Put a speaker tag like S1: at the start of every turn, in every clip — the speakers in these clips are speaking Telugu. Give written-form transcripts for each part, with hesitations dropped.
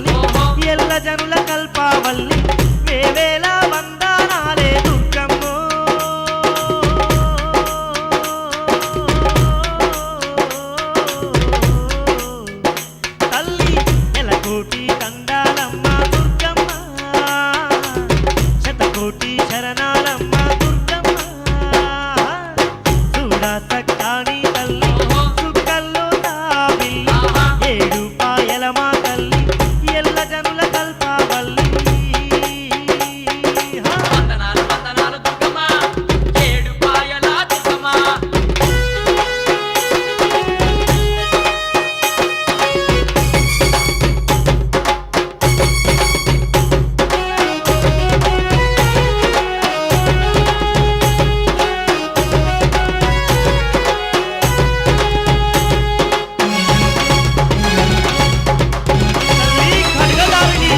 S1: తల్లి ఎల్ల జనుల కల్పావల్లి వేవేల వందనాలే దుర్గమ్మో తల్లి ఎలకోటి దండాలమ్మ దుర్గమ్మ శతకోటి శరణాలమ్మ దుర్గమ్మ చూడా సక్కాని తల్లి సుక్కల్లో తావిల్లి ఏడు పాయల మా తల్లి ఎల్ల జనుల కల్పావల్లి
S2: వందనాలు వందనాలు దుర్గమ్మ ఏడు పాయల దుర్గమ్మ
S1: తల్లి ఖడ్గదారిణి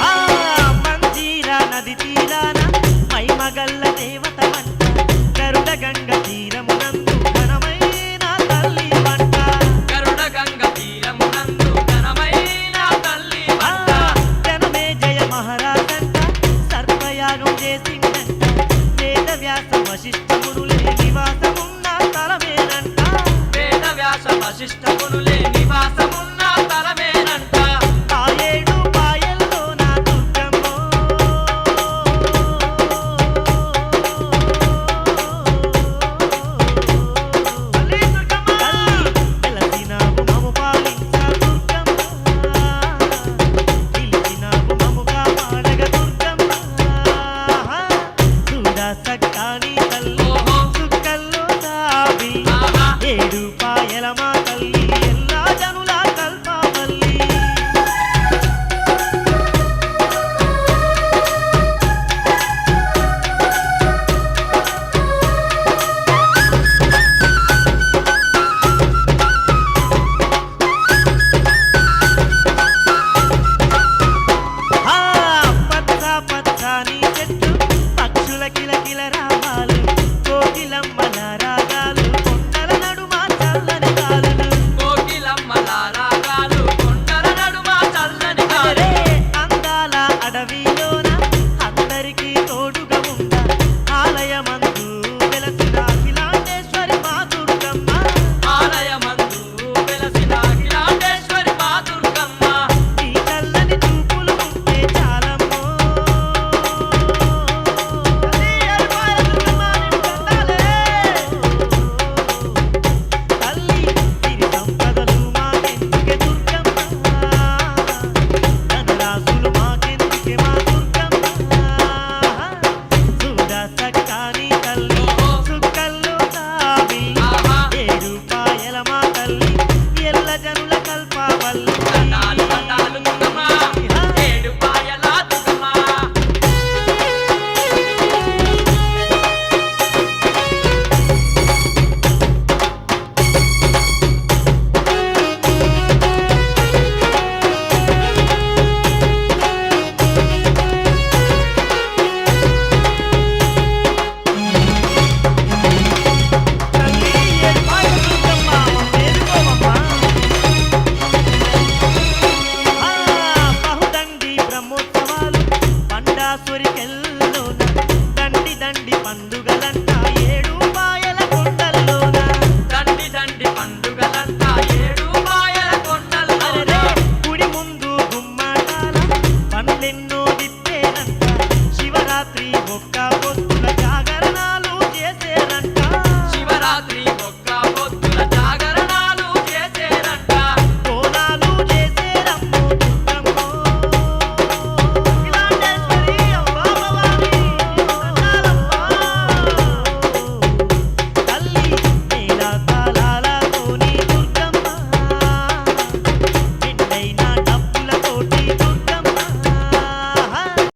S1: ఆ మంజీరా నది తీరాన మైమగల్ల దేవత వంట గరుడ గంగ తీరమునందు ఘనమైన తల్లి వంట
S2: గరుడ గంగ తీరమునందు ఘనమైన తల్లి
S1: ఆ జనమే జయ మహారాజంట సర్వయాగం చేసిందంట వేద వ్యాస వశిష్ఠ మునులే నివాసమున్న స్థలమేనంట
S2: వేద వ్యాస వశిష్ఠ మునులే నివాసమున్న తలమే